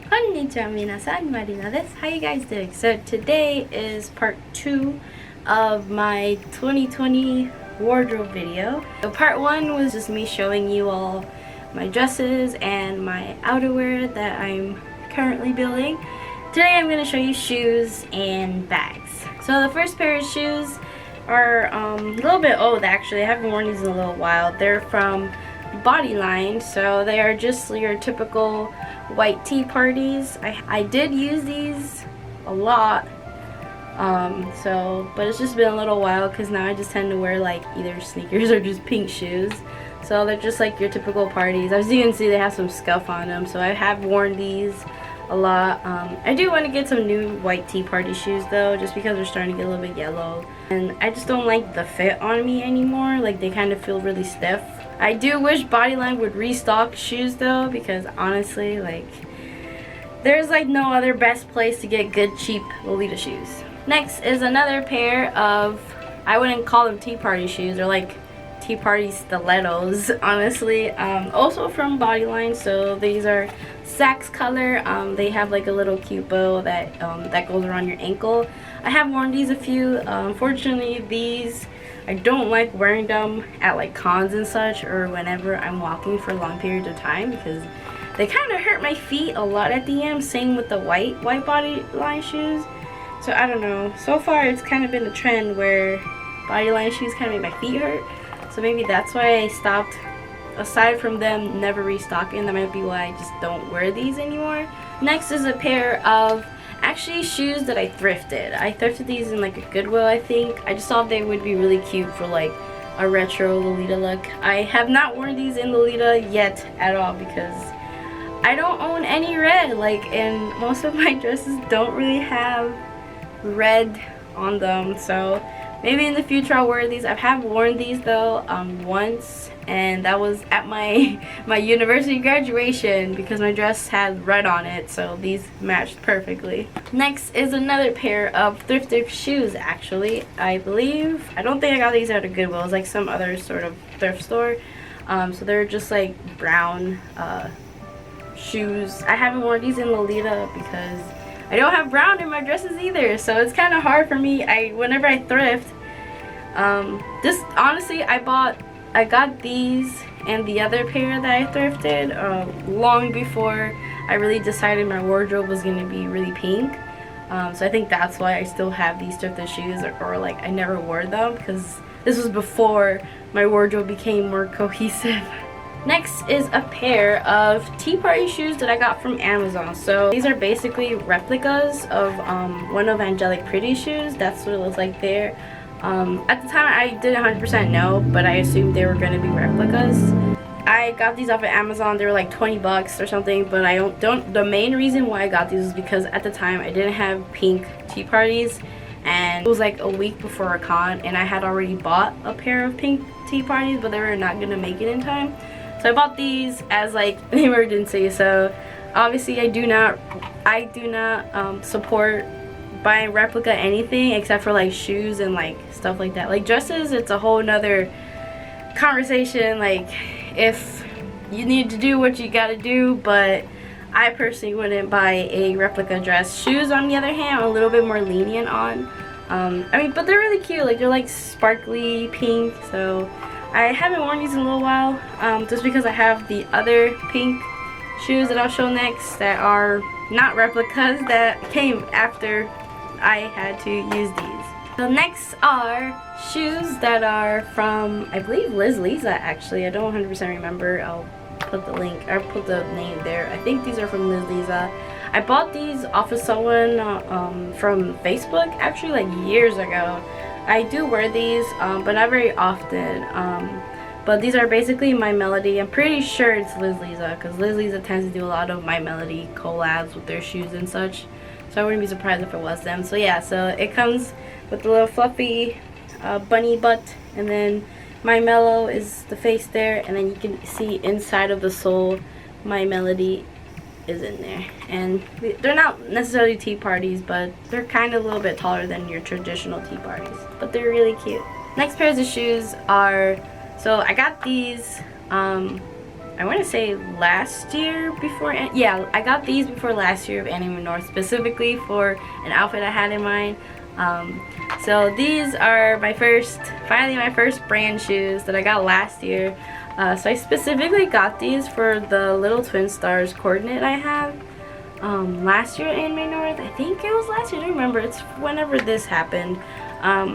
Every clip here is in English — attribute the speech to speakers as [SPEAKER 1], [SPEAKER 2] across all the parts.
[SPEAKER 1] Konnichowa, minnasan. Marina desu. How you guys doing? So today is part 2 of my 2020 wardrobe video. So part 1 was just me showing you all my dresses and my outerwear that I'm currently building. Today I'm going to show you shoes and bags. So the first pair of shoes are a little bit old actually. I haven't worn these in a little while. They're from Bodyline, so they are just your typical white tea parties. I did use these a lot, but it's just been a little while because now I just tend to wear like either sneakers or just pink shoes. So they're just like your typical parties. As you can see, they have some scuff on them, so I have worn these a lot. I do want to get some new white tea party shoes though, just because they're starting to get a little bit yellow, and I just don't like the fit on me anymore. Like they kind of feel really stiff. I do wish Bodyline would restock shoes though, because honestly, like, there's like no other best place to get good cheap Lolita shoes. Next is another pair of, I wouldn't call them tea party shoes, they're like tea party stilettos, honestly. Also from Bodyline. So these are sax color. They have like a little cute bow that that goes around your ankle. I have worn these a few. Unfortunately, these, I don't like wearing them at like cons and such, or whenever I'm walking for long periods of time, because they kind of hurt my feet a lot at the end. Same with the white Bodyline shoes. So I don't know. So far it's kind of been a trend where Bodyline shoes kind of make my feet hurt. So maybe that's why I stopped. Aside from them never restocking, that might be why I just don't wear these anymore. Next is a pair of actually shoes that I thrifted. I thrifted these in like a Goodwill, I think. I just thought they would be really cute for like a retro Lolita look. I have not worn these in Lolita yet at all because I don't own any red. Like, and most of my dresses don't really have red on them. So maybe in the future I'll wear these. I have worn these though once, and that was at my university graduation because my dress had red on it, so these matched perfectly. Next is another pair of thrifted shoes actually. I believe, I don't think I got these at a Goodwill. It's like some other sort of thrift store. So they're just like brown shoes. I haven't worn these in Lolita because I don't have brown in my dresses either, so it's kind of hard for me. Whenever I thrift, this honestly, I got these and the other pair that I thrifted long before I really decided my wardrobe was going to be really pink. So I think that's why I still have these thrifted shoes, or like I never wore them, because this was before my wardrobe became more cohesive. Next is a pair of tea party shoes that I got from Amazon. So these are basically replicas of one of Angelic Pretty's shoes. That's what it looks like there. At the time I didn't 100% know, but I assumed they were going to be replicas. I got these off of Amazon. They were like 20 bucks or something, but I don't the main reason why I got these is because at the time I didn't have pink tea parties, and it was like a week before a con, and I had already bought a pair of pink tea parties, but they were not going to make it in time. So I bought these as like an emergency. So obviously I do not support buying replica anything except for like shoes and like stuff like that. Like dresses, it's a whole nother conversation. Like if you need to do what you gotta do, but I personally wouldn't buy a replica dress. Shoes on the other hand, I'm a little bit more lenient on. I mean, but they're really cute. Like they're like sparkly pink, so I haven't worn these in a little while, just because I have the other pink shoes that I'll show next that are not replicas, that came after I had to use these. So next are shoes that are from, I believe, Liz Lisa actually. I don't 100% remember. I'll put the link, or put the name there. I think these are from Liz Lisa. I bought these off of someone from Facebook actually like years ago. I do wear these, but not very often. But these are basically My Melody. I'm pretty sure it's Liz Lisa, because Liz Lisa tends to do a lot of My Melody collabs with their shoes and such. So I wouldn't be surprised if it was them. So yeah, so it comes with the little fluffy bunny butt, and then My Mellow is the face there, and then you can see inside of the sole My Melody is in there. And they're not necessarily tea parties, but they're kind of a little bit taller than your traditional tea parties, but they're really cute. Next pairs of shoes are, so I got these I want to say last year before, yeah, I got these before last year of Anime North, specifically for an outfit I had in mind. So these are finally my first brand shoes that I got last year. So I specifically got these for the little Twin Stars coordinate I have. Last year at Anime North, I think it was last year, I don't remember, it's whenever this happened.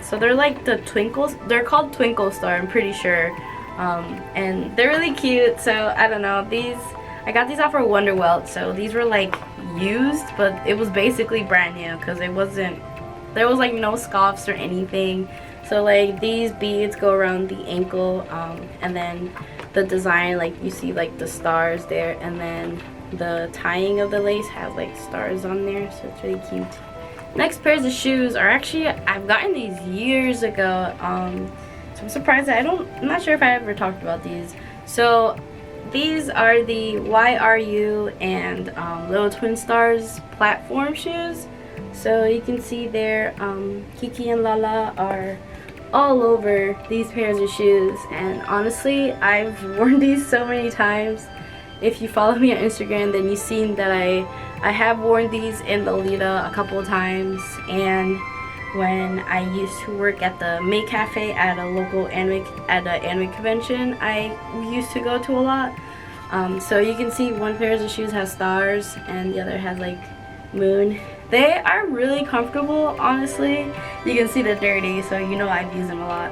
[SPEAKER 1] So they're like they're called Twinkle Star, I'm pretty sure. And they're really cute, so I don't know, I got these off for Wonderwelt, so these were like used, but it was basically brand new, because there was like no scuffs or anything. So like these beads go around the ankle, and then the design, like you see like the stars there, and then the tying of the lace has like stars on there, so it's really cute. Next pairs of shoes are actually, I've gotten these years ago, so I'm surprised that I'm not sure if I ever talked about these. So these are the YRU and Little Twin Stars platform shoes. So you can see there, Kiki and Lala are all over these pairs of shoes, and honestly I've worn these so many times. If you follow me on Instagram, then you've seen that I have worn these in Lolita a couple of times, and when I used to work at the May Cafe at a local anime convention I used to go to a lot. So you can see one pair of shoes has stars and the other has like moon. They are really comfortable, honestly. You can see they're dirty, so you know I've used them a lot.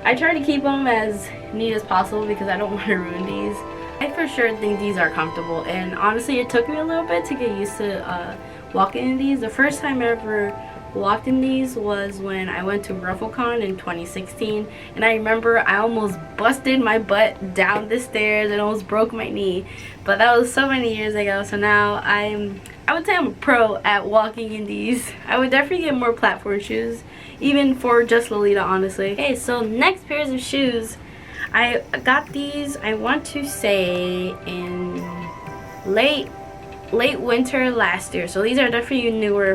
[SPEAKER 1] I try to keep them as neat as possible because I don't want to ruin these. I for sure think these are comfortable, and honestly it took me a little bit to get used to walking in these. The first time I ever walked in these was when I went to RuffleCon in 2016, and I remember I almost busted my butt down the stairs and almost broke my knee, but that was so many years ago. So now I would say I'm a pro at walking in these. I would definitely get more platform shoes, even for just Lolita, honestly. Okay, so next pairs of shoes, I got these, I want to say in late winter last year. So these are definitely newer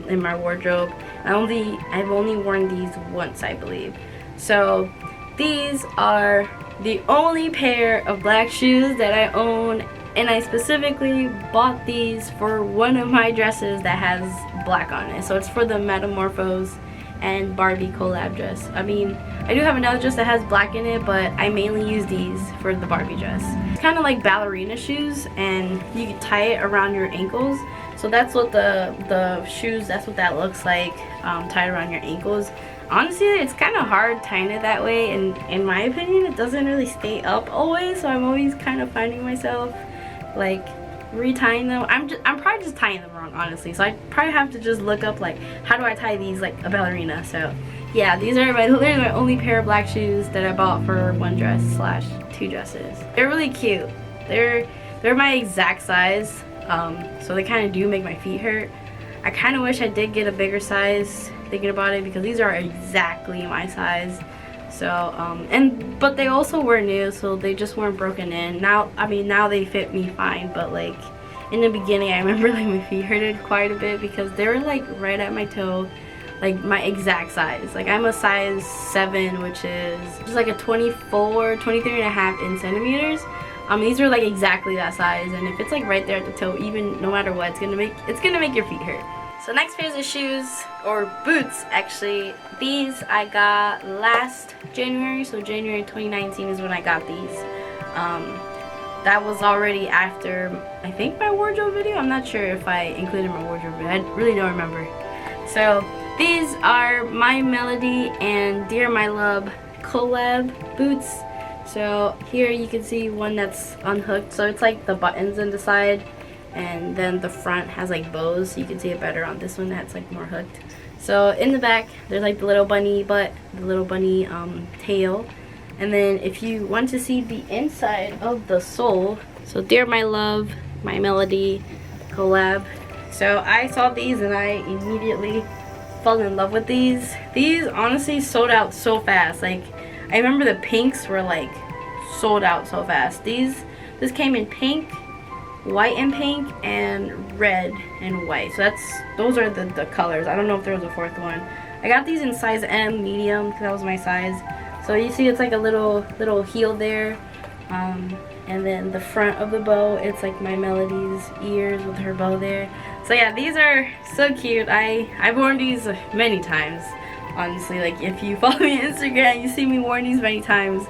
[SPEAKER 1] in my wardrobe. I've only worn these once, I believe. So these are the only pair of black shoes that I own, and I specifically bought these for one of my dresses that has black on it. So it's for the Metamorphose and Barbie collab dress. I mean, I do have another dress that has black in it, but I mainly use these for the Barbie dress. It's kind of like ballerina shoes, and you can tie it around your ankles. So that's what the shoes, that's what that looks like, tied around your ankles. Honestly, it's kind of hard tying it that way, and in my opinion, it doesn't really stay up always, so I'm always kind of finding myself like retying them. I'm probably just tying them wrong, honestly, so I probably have to just look up like how do I tie these like a ballerina. So yeah, these are literally my only pair of black shoes that I bought for one dress slash two dresses. They're really cute. They're my exact size, so they kind of do make my feet hurt. I kind of wish I did get a bigger size thinking about it, because these are exactly my size. So but they also were new, so they just weren't broken in. Now, I mean, now they fit me fine, but like in the beginning I remember like my feet hurted quite a bit because they were like right at my toe, like my exact size. Like I'm a size 7, which is just like a 23 and a half in centimeters. These are like exactly that size, and if it's like right there at the toe, even no matter what, it's gonna make your feet hurt. So next pairs of shoes, or boots actually, these I got last January, so January 2019 is when I got these. That was already after, I think, my wardrobe video. I'm not sure if I included my wardrobe video, I really don't remember. So these are My Melody and Dear My Love collab boots. So here you can see one that's unhooked, so it's like the buttons on the side, and then the front has like bows, so you can see it better on this one that's like more hooked. So in the back there's like the little bunny butt, the little bunny tail, and then if you want to see the inside of the sole, so Dear My Love, My Melody collab. So I saw these and I immediately fell in love with these. These honestly sold out so fast. Like I remember the pinks were like sold out so fast. This came in pink, white and pink, and red and white. So those are the colors. I don't know if there was a fourth one. I got these in size M, medium, because that was my size. So you see it's like a little heel there. And then the front of the bow, it's like my Melody's ears with her bow there. So yeah, these are so cute. I've worn these many times, honestly. Like if you follow me on Instagram, you see me wearing these many times,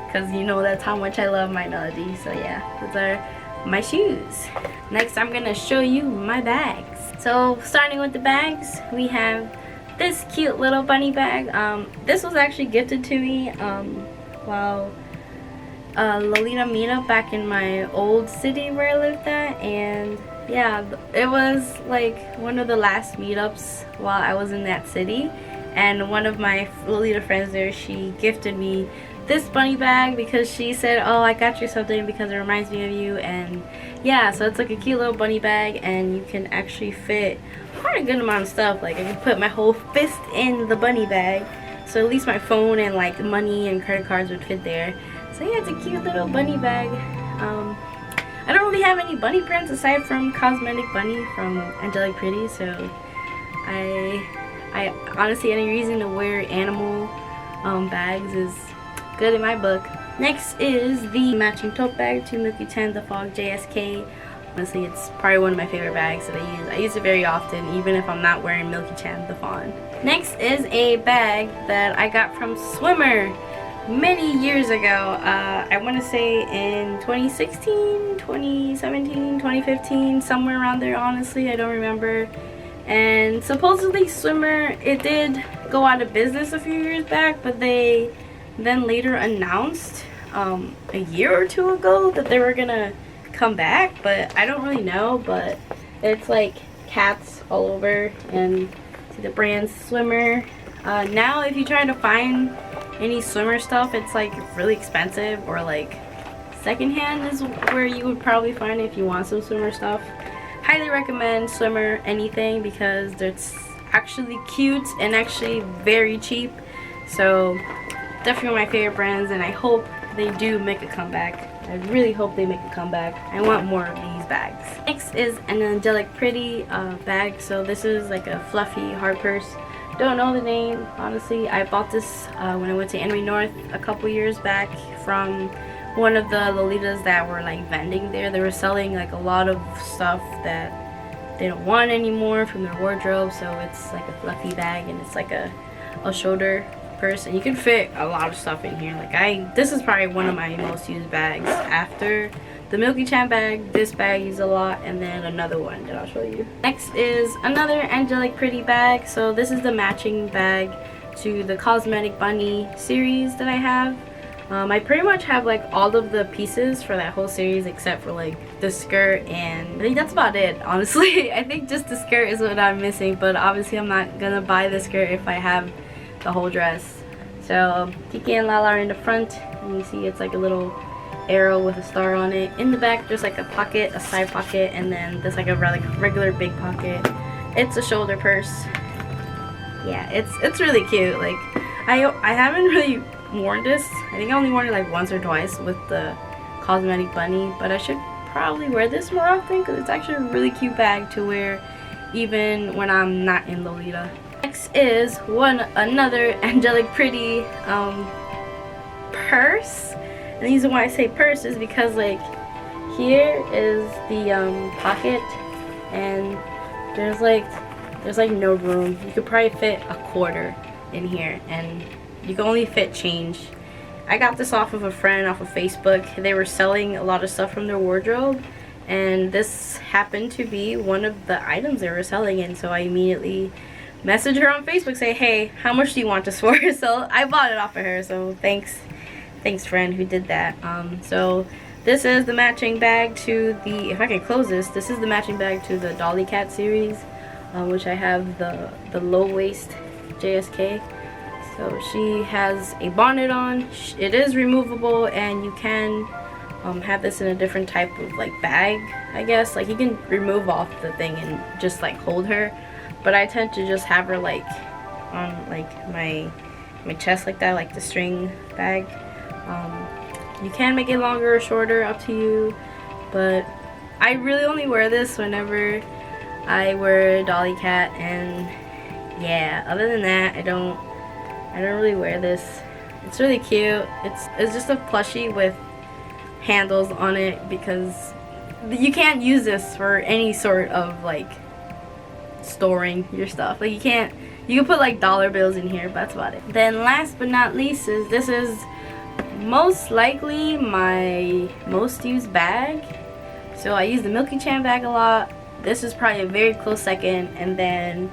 [SPEAKER 1] because you know that's how much I love my Melody. So yeah, those are my shoes. Next, I'm gonna show you my bags. So starting with the bags, we have this cute little bunny bag. This was actually gifted to me while Lolita meetup back in my old city where I lived at, and yeah, it was like one of the last meetups while I was in that city, and one of my Lolita friends there, she gifted me this bunny bag because she said, oh, I got you something because it reminds me of you. And yeah, so it's like a cute little bunny bag, and you can actually fit quite a good amount of stuff. Like I can put my whole fist in the bunny bag, so at least my phone and like money and credit cards would fit there. So yeah, it's a cute little bunny bag. I don't really have any bunny prints aside from Cosmetic Bunny from Angelic Pretty, so I honestly, any reason to wear animal bags is good in my book. Next is the matching tote bag to Milky Tan The Fog JSK. Honestly, it's probably one of my favorite bags that I use. I use it very often, even if I'm not wearing Milky Chan the Fawn. Next is a bag that I got from Swimmer many years ago. I want to say in 2016, 2017, 2015, somewhere around there, honestly. I don't remember. And supposedly Swimmer, it did go out of business a few years back, but they then later announced a year or two ago that they were gonna come back, but I don't really know. But it's like cats all over, and see the brand Swimmer. Now if you try to find any Swimmer stuff, it's like really expensive, or like secondhand is where you would probably find it if you want some Swimmer stuff. Highly recommend Swimmer anything because it's actually cute and actually very cheap. So definitely one of my favorite brands, and I hope they do make a comeback. I really hope they make a comeback. I want more of these bags. Next is an Angelic Pretty bag. So this is like a fluffy hard purse. Don't know the name, honestly. I bought this when I went to Henry North a couple years back from one of the Lolitas that were like vending there. They were selling like a lot of stuff that they don't want anymore from their wardrobe. So it's like a fluffy bag, and it's like a shoulder purse, and you can fit a lot of stuff in here. Like this is probably one of my most used bags after the Milky Chan bag. This bag I use a lot, and then another one that I'll show you. Next is another Angelic Pretty bag. So this is the matching bag to the Cosmetic Bunny series that I have. I pretty much have like all of the pieces for that whole series except for like the skirt, and I think that's about it, honestly. I think just the skirt is what I'm missing, but obviously I'm not gonna buy the skirt if I have the whole dress. So Kiki and Lala are in the front, and you see it's like a little arrow with a star on it. In the back there's like a pocket, a side pocket, and then there's like a regular big pocket. It's a shoulder purse. Yeah, it's really cute. Like I haven't really worn this. I think I only worn it like once or twice with the Cosmetic Bunny, but I should probably wear this more often because it's actually a really cute bag to wear even when I'm not in Lolita. Next is another Angelic Pretty purse. And the reason why I say purse is because like here is the pocket, and there's like no room. You could probably fit a quarter in here, and you can only fit change. I got this off of a friend off of Facebook. They were selling a lot of stuff from their wardrobe, and this happened to be one of the items they were selling, and so I immediately messaged her on Facebook, say, hey, how much do you want this for? So I bought it off of her, so thanks friend who did that. So this is the matching bag to the, if I can close this is the matching bag to the Dolly Cat series, which I have the low waist JSK. So she has a bonnet on. It is removable, and you can have this in a different type of like bag, I guess. Like you can remove off the thing and just like hold her, but I tend to just have her like on like my chest like that, like the string bag. You can make it longer or shorter, up to you, but I really only wear this whenever I wear Dolly Cat, and yeah, other than that I don't really wear this. It's really cute. It's just a plushie with handles on it because you can't use this for any sort of like storing your stuff. Like you can put like dollar bills in here, but that's about it. Then last but not least is this is most likely my most used bag. So I use the Milky Chan bag a lot. This is probably a very close second, and then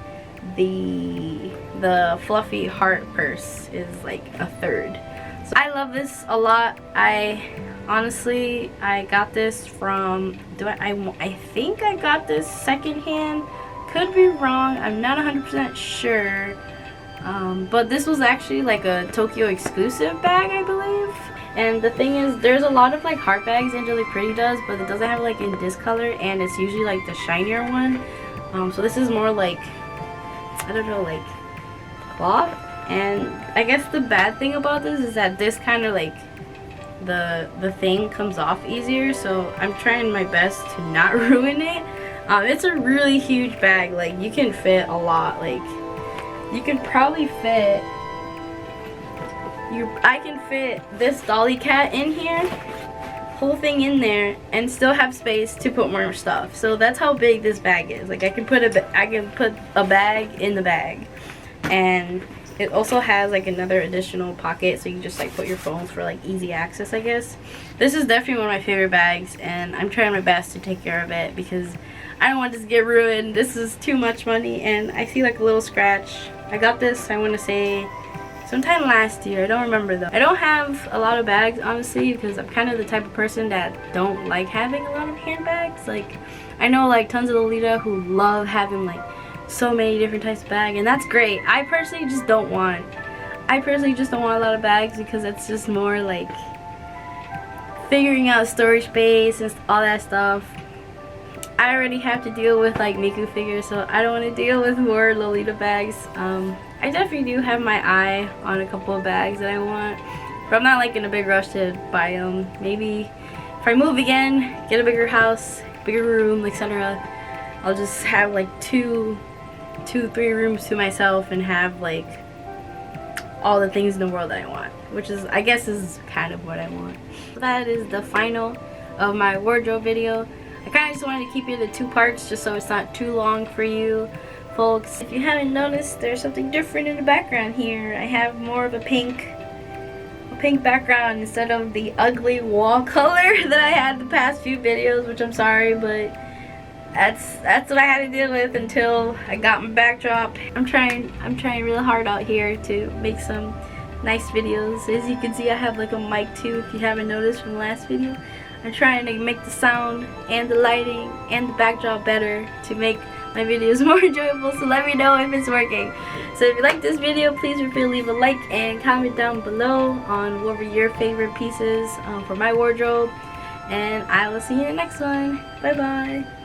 [SPEAKER 1] the fluffy heart purse is like a third. So I love this a lot. Honestly, I got this from, I think I got this secondhand. Could be wrong. I'm not 100% sure. But this was actually like a Tokyo exclusive bag, I believe. And the thing is, there's a lot of like heart bags Angelique Pretty does, but it doesn't have like in this color, and it's usually like the shinier one. So this is more like, I don't know, like cloth. And I guess the bad thing about this is that this kind of like the thing comes off easier, so I'm trying my best to not ruin it. It's a really huge bag. Like you can fit a lot. Like you can probably fit, I can fit this dolly cat in here, whole thing in there, and still have space to put more stuff. So that's how big this bag is. Like I can put a bag in the bag, and it also has like another additional pocket, so you can just like put your phones for like easy access, I guess. This is definitely one of my favorite bags, and I'm trying my best to take care of it because I don't want this to get ruined. This is too much money, and I see like a little scratch. I got this, I want to say, sometime last year. I don't remember though. I don't have a lot of bags, honestly, because I'm kind of the type of person that don't like having a lot of handbags. Like I know like tons of Lolita who love having like so many different types of bags, and that's great. I personally just don't want a lot of bags because it's just more like figuring out storage space and all that stuff. I already have to deal with like Miku figures, so I don't want to deal with more Lolita bags. I definitely do have my eye on a couple of bags that I want, but I'm not like in a big rush to buy them. Maybe if I move again, get a bigger house, bigger room, etc., I'll just have like two, 3 rooms to myself and have like all the things in the world that I want, which is, I guess, is kind of what I want. So that is the final of my wardrobe video. I kind of just wanted to keep it in 2 parts just so it's not too long for you folks. If you haven't noticed, there's something different in the background here. I have more of a pink background instead of the ugly wall color that I had the past few videos, which I'm sorry, but that's what I had to deal with until I got my backdrop. I'm trying really hard out here to make some nice videos. As you can see, I have like a mic too, if you haven't noticed from the last video. I'm trying to make the sound and the lighting and the backdrop better to make my videos more enjoyable, so let me know if it's working. So if you like this video, please feel free to leave a like and comment down below on what were your favorite pieces for my wardrobe, and I will see you in the next one. Bye bye.